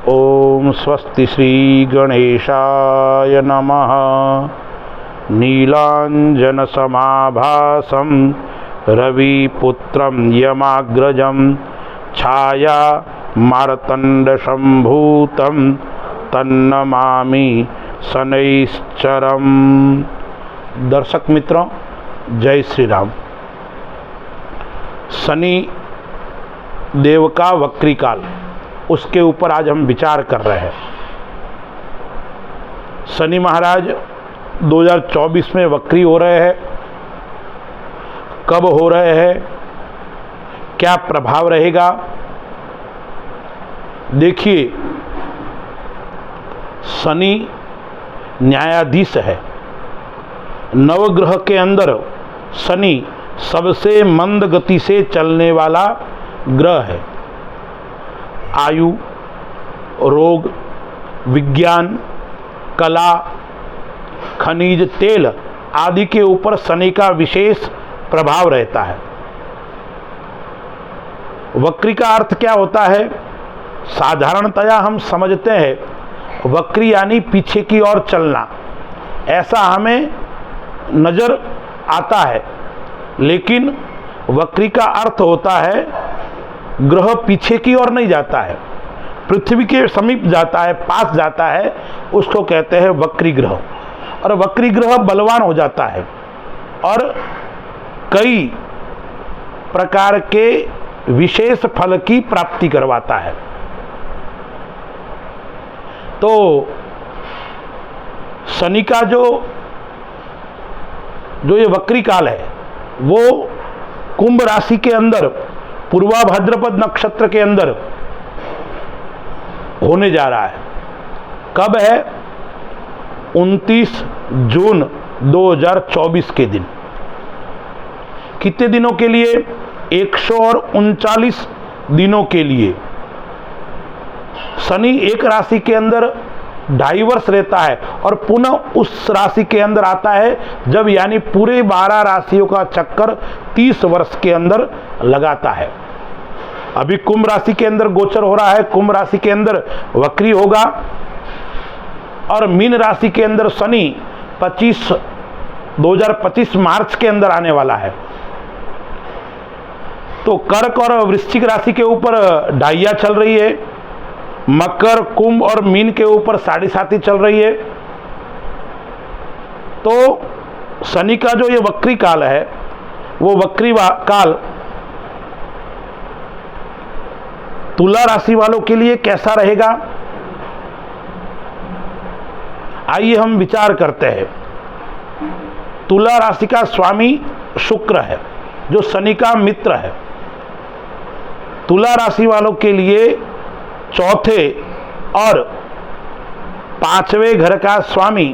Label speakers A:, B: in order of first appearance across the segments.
A: ओम स्वस्ति श्री गणेशाय नमः। नीलांजन समाभासं रविपुत्रं यमाग्रजं छाया मार्तंड संभूतं तन्नमामि शनैश्चरम्। दर्शक मित्रों, जय श्री राम। शनि देव का वक्री काल, उसके ऊपर आज हम विचार कर रहे हैं। शनि महाराज 2024 में वक्री हो रहे हैं। कब हो रहे हैं, क्या प्रभाव रहेगा? देखिए, शनि न्यायाधीश है। नवग्रह के अंदर शनि सबसे मंद गति से चलने वाला ग्रह है। आयु, रोग, विज्ञान, कला, खनिज तेल आदि के ऊपर शनि का विशेष प्रभाव रहता है। वक्री का अर्थ क्या होता है? साधारणतया हम समझते हैं वक्री यानी पीछे की ओर चलना, ऐसा हमें नजर आता है। लेकिन वक्री का अर्थ होता है ग्रह पीछे की ओर नहीं जाता है, पृथ्वी के समीप जाता है, पास जाता है, उसको कहते हैं वक्री ग्रह। और वक्री ग्रह बलवान हो जाता है और कई प्रकार के विशेष फल की प्राप्ति करवाता है। तो शनि का जो ये वक्री काल है वो कुंभ राशि के अंदर पूर्वा भाद्रपद नक्षत्र के अंदर होने जा रहा है। कब है? 29 जून 2024 के दिन। कितने दिनों के लिए? 139 दिनों के लिए। शनि एक राशि के अंदर 2.5 वर्ष रहता है और पुनः उस राशि के अंदर आता है जब, यानी पूरे 12 राशियों का चक्कर 30 वर्ष के अंदर लगाता है। अभी कुंभ राशि के अंदर गोचर हो रहा है, कुंभ राशि के अंदर वक्री होगा और मीन राशि के अंदर शनि 2025 मार्च के अंदर आने वाला है। तो कर्क और वृश्चिक राशि के ऊपर ढाइया चल रही है, मकर, कुंभ और मीन के ऊपर 7.5 चल रही है। तो शनि का जो ये वक्री काल है वो वक्री काल तुला राशि वालों के लिए कैसा रहेगा? आइए हम विचार करते हैं। तुला राशि का स्वामी शुक्र है जो शनि का मित्र है। तुला राशि वालों के लिए चौथे और 5वें घर का स्वामी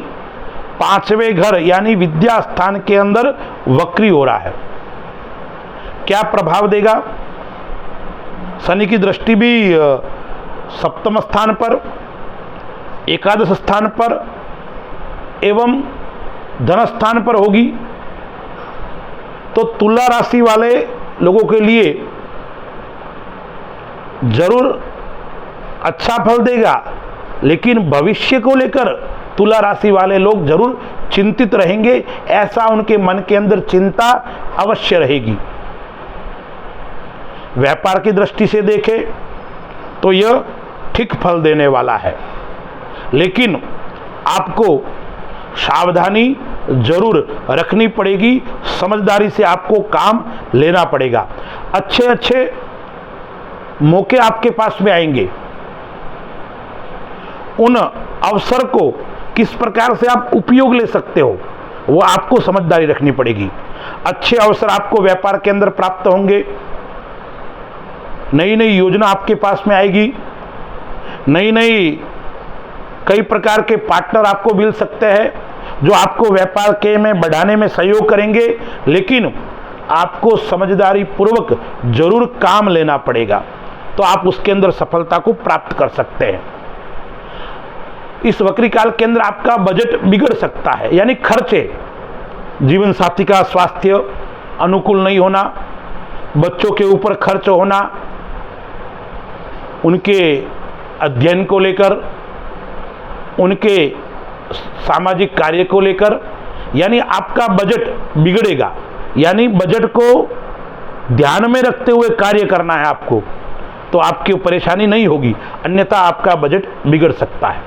A: 5वें घर यानी विद्या स्थान के अंदर वक्री हो रहा है। क्या प्रभाव देगा? शनि की दृष्टि भी सप्तम स्थान पर, एकादश स्थान पर एवं धन स्थान पर होगी। तो तुला राशि वाले लोगों के लिए जरूर अच्छा फल देगा, लेकिन भविष्य को लेकर तुला राशि वाले लोग जरूर चिंतित रहेंगे। ऐसा उनके मन के अंदर चिंता अवश्य रहेगी। व्यापार की दृष्टि से देखें तो यह ठीक फल देने वाला है, लेकिन आपको सावधानी जरूर रखनी पड़ेगी। समझदारी से आपको काम लेना पड़ेगा। अच्छे अच्छे मौके आपके पास में आएंगे। उन अवसर को किस प्रकार से आप उपयोग ले सकते हो वो आपको समझदारी रखनी पड़ेगी। अच्छे अवसर आपको व्यापार के अंदर प्राप्त होंगे। नई नई योजना आपके पास में आएगी। नई नई कई प्रकार के पार्टनर आपको मिल सकते हैं जो आपको व्यापार के में बढ़ाने में सहयोग करेंगे, लेकिन आपको समझदारी पूर्वक जरूर काम लेना पड़ेगा, तो आप उसके अंदर सफलता को प्राप्त कर सकते हैं। इस वक्री काल के अंदर आपका बजट बिगड़ सकता है, यानी खर्चे, जीवन साथी का स्वास्थ्य अनुकूल नहीं होना, बच्चों के ऊपर खर्च होना, उनके अध्ययन को लेकर, उनके सामाजिक कार्य को लेकर, यानी आपका बजट बिगड़ेगा। यानी बजट को ध्यान में रखते हुए कार्य करना है आपको, तो आपकी परेशानी नहीं होगी, अन्यथा आपका बजट बिगड़ सकता है।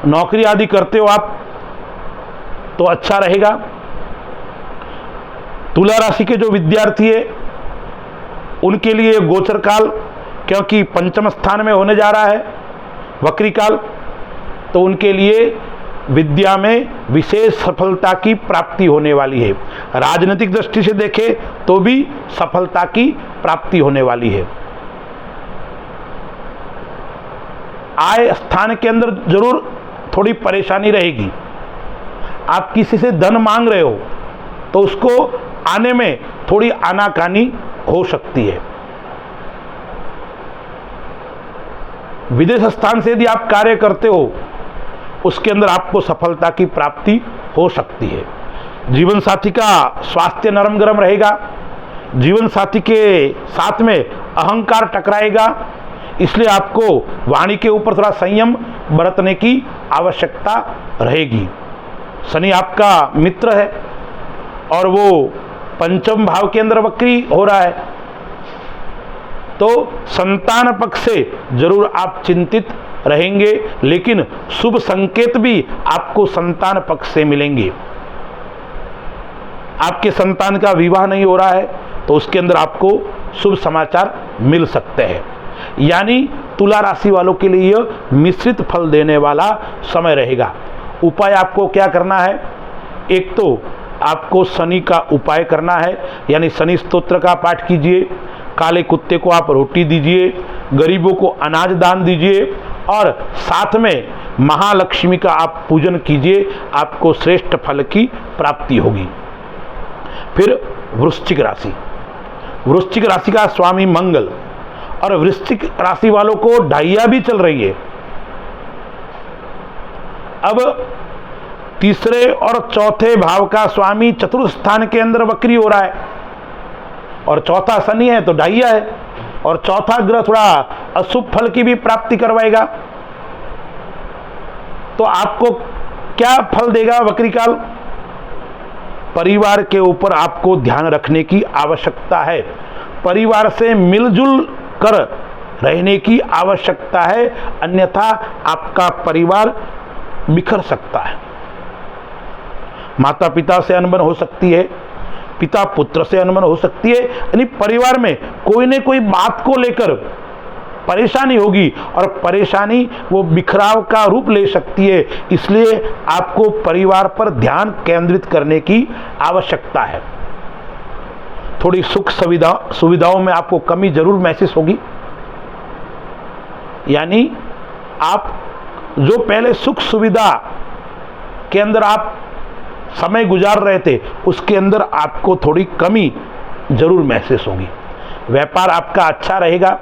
A: नौकरी आदि करते हो आप तो अच्छा रहेगा। तुला राशि के जो विद्यार्थी है उनके लिए गोचर काल, क्योंकि पंचम स्थान में होने जा रहा है वक्री काल, तो उनके लिए विद्या में विशेष सफलता की प्राप्ति होने वाली है। राजनीतिक दृष्टि से देखें तो भी सफलता की प्राप्ति होने वाली है। आय स्थान के अंदर जरूर थोड़ी परेशानी रहेगी। आप किसी से धन मांग रहे हो तो उसको आने में थोड़ी आनाकानी हो सकती है। विदेश स्थान से यदि आप कार्य करते हो उसके अंदर आपको सफलता की प्राप्ति हो सकती है। जीवन साथी का स्वास्थ्य नरम गरम रहेगा। जीवन साथी के साथ में अहंकार टकराएगा, इसलिए आपको वाणी के ऊपर थोड़ा संयम बरतने की आवश्यकता रहेगी। शनि आपका मित्र है और वो पंचम भाव के अंदर वक्री हो रहा है, तो संतान पक्ष से जरूर आप चिंतित रहेंगे, लेकिन शुभ संकेत भी आपको संतान पक्ष से मिलेंगे। आपके संतान का विवाह नहीं हो रहा है तो उसके अंदर आपको शुभ समाचार मिल सकते हैं। यानी तुला राशि वालों के लिए यह मिश्रित फल देने वाला समय रहेगा। उपाय आपको क्या करना है? एक तो आपको शनि का उपाय करना है, यानी शनि स्तोत्र का पाठ कीजिए, काले कुत्ते को आप रोटी दीजिए, गरीबों को अनाज दान दीजिए और साथ में महालक्ष्मी का आप पूजन कीजिए, आपको श्रेष्ठ फल की प्राप्ति होगी। फिर वृश्चिक राशि, वृश्चिक राशि का स्वामी मंगल, और वृश्चिक राशि वालों को ढाइया भी चल रही है। अब तीसरे और चौथे भाव का स्वामी चतुर्थ स्थान के अंदर वक्री हो रहा है और चौथा शनि है तो ढाइया है, और चौथा ग्रह थोड़ा अशुभ फल की भी प्राप्ति करवाएगा। तो आपको क्या फल देगा वक्री काल? परिवार के ऊपर आपको ध्यान रखने की आवश्यकता है। परिवार से मिलजुल कर रहने की आवश्यकता है, अन्यथा आपका परिवार बिखर सकता है। माता पिता से अनबन हो सकती है, पिता पुत्र से अनबन हो सकती है, यानी परिवार में कोई न कोई बात को लेकर परेशानी होगी और परेशानी वो बिखराव का रूप ले सकती है। इसलिए आपको परिवार पर ध्यान केंद्रित करने की आवश्यकता है। थोड़ी सुख सुविधाओं में आपको कमी जरूर महसूस होगी, यानी आप जो पहले सुख सुविधा के अंदर आप समय गुजार रहे थे उसके अंदर आपको थोड़ी कमी जरूर महसूस होगी। व्यापार आपका अच्छा रहेगा,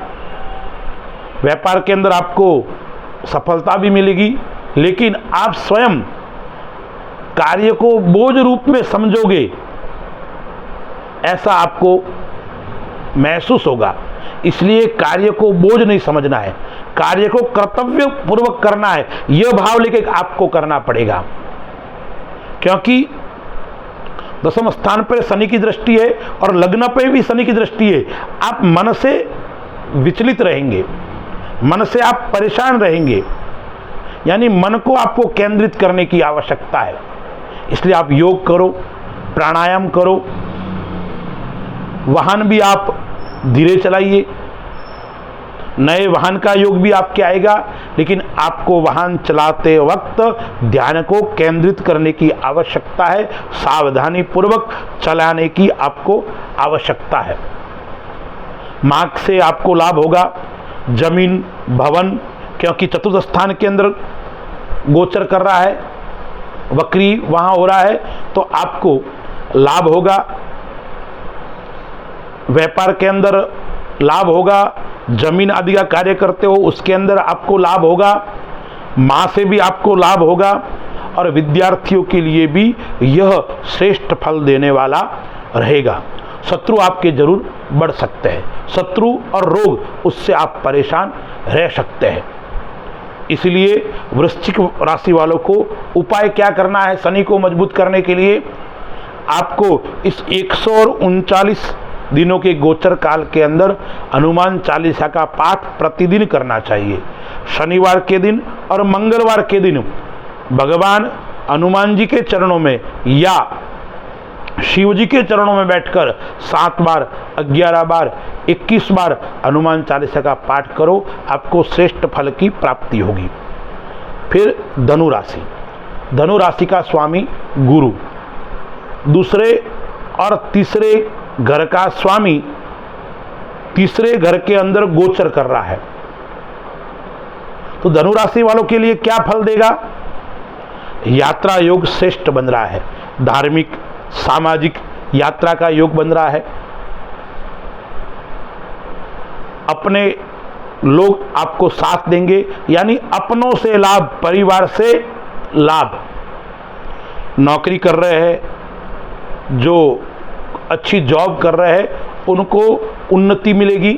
A: व्यापार के अंदर आपको सफलता भी मिलेगी, लेकिन आप स्वयं कार्य को बोझ रूप में समझोगे ऐसा आपको महसूस होगा। इसलिए कार्य को बोझ नहीं समझना है, कार्य को कर्तव्य पूर्वक करना है, यह भाव लेकर आपको करना पड़ेगा। क्योंकि दसम स्थान पर शनि की दृष्टि है और लग्न पे भी शनि की दृष्टि है। आप मन से विचलित रहेंगे, मन से आप परेशान रहेंगे, यानी मन को आपको केंद्रित करने की आवश्यकता है। इसलिए आप योग करो, प्राणायाम करो, वाहन भी आप धीरे चलाइए। नए वाहन का योग भी आपके आएगा, लेकिन आपको वाहन चलाते वक्त ध्यान को केंद्रित करने की आवश्यकता है, सावधानी पूर्वक चलाने की आपको आवश्यकता है। मार्ग से आपको लाभ होगा, जमीन भवन, क्योंकि चतुर्थ स्थान के अंदर गोचर कर रहा है, वक्री वहां हो रहा है, तो आपको लाभ होगा। व्यापार के अंदर लाभ होगा, जमीन आदि का कार्य करते हो उसके अंदर आपको लाभ होगा, मां से भी आपको लाभ होगा, और विद्यार्थियों के लिए भी यह श्रेष्ठ फल देने वाला रहेगा। शत्रु आपके जरूर बढ़ सकते हैं, शत्रु और रोग उससे आप परेशान रह सकते हैं। इसलिए वृश्चिक राशि वालों को उपाय क्या करना है शनि को मजबूत करने के लिए? आपको इस 139 दिनों के गोचर काल के अंदर हनुमान चालीसा का पाठ प्रतिदिन करना चाहिए। शनिवार के दिन और मंगलवार के दिन भगवान हनुमान जी के चरणों में या शिव जी के चरणों में बैठकर 7 बार, 11 बार, 21 बार हनुमान चालीसा का पाठ करो, आपको श्रेष्ठ फल की प्राप्ति होगी। फिर धनु राशि, धनु राशि का स्वामी गुरु, दूसरे और तीसरे घर का स्वामी तीसरे घर के अंदर गोचर कर रहा है। तो धनु राशि वालों के लिए क्या फल देगा? यात्रा योग श्रेष्ठ बन रहा है, धार्मिक सामाजिक यात्रा का योग बन रहा है। अपने लोग आपको साथ देंगे, यानी अपनों से लाभ, परिवार से लाभ। नौकरी कर रहे हैं, जो अच्छी जॉब कर रहे हैं, उनको उन्नति मिलेगी,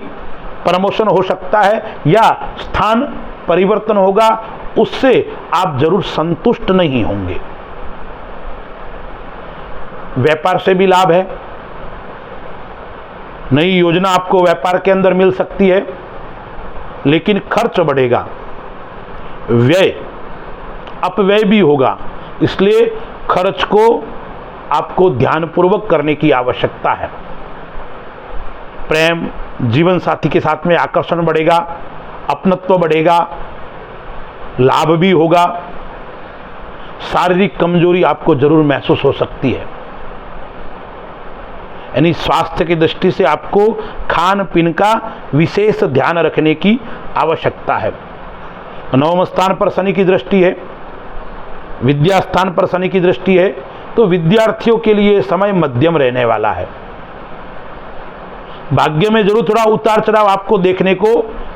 A: प्रमोशन हो सकता है या स्थान परिवर्तन होगा, उससे आप जरूर संतुष्ट नहीं होंगे। व्यापार से भी लाभ है, नई योजना आपको व्यापार के अंदर मिल सकती है, लेकिन खर्च बढ़ेगा, व्यय अपव्यय भी होगा, इसलिए खर्च को आपको ध्यानपूर्वक करने की आवश्यकता है। प्रेम, जीवन साथी के साथ में आकर्षण बढ़ेगा, अपनत्व बढ़ेगा, लाभ भी होगा। शारीरिक कमजोरी आपको जरूर महसूस हो सकती है, यानी स्वास्थ्य की दृष्टि से आपको खान पीन का विशेष ध्यान रखने की आवश्यकता है। नवम स्थान पर शनि की दृष्टि है, विद्या स्थान पर शनि की दृष्टि है, तो विद्यार्थियों के लिए समय मध्यम रहने वाला है। भाग्य में जरूर थोड़ा उतार चढ़ाव आपको देखने को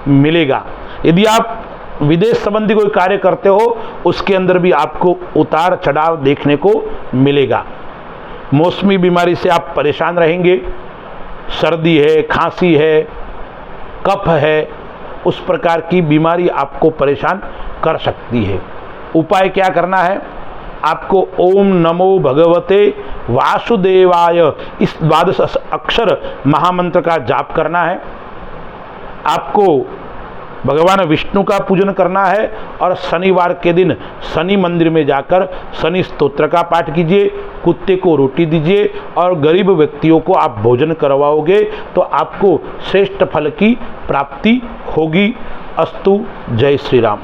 A: मिलेगा। यदि आप विदेश संबंधी कोई कार्य करते हो, उसके अंदर भी आपको उतार चढ़ाव देखने को मिलेगा। मौसमी बीमारी से आप परेशान रहेंगे, सर्दी है, खांसी है, कफ है, उस प्रकार की बीमारी आपको परेशान कर सकती है। उपाय क्या करना है? आपको ओम नमो भगवते वासुदेवाय इस 12 अक्षर महामंत्र का जाप करना है। आपको भगवान विष्णु का पूजन करना है और शनिवार के दिन शनि मंदिर में जाकर शनि स्तोत्र का पाठ कीजिए, कुत्ते को रोटी दीजिए और गरीब व्यक्तियों को आप भोजन करवाओगे तो आपको श्रेष्ठ फल की प्राप्ति होगी। अस्तु। जय श्री राम।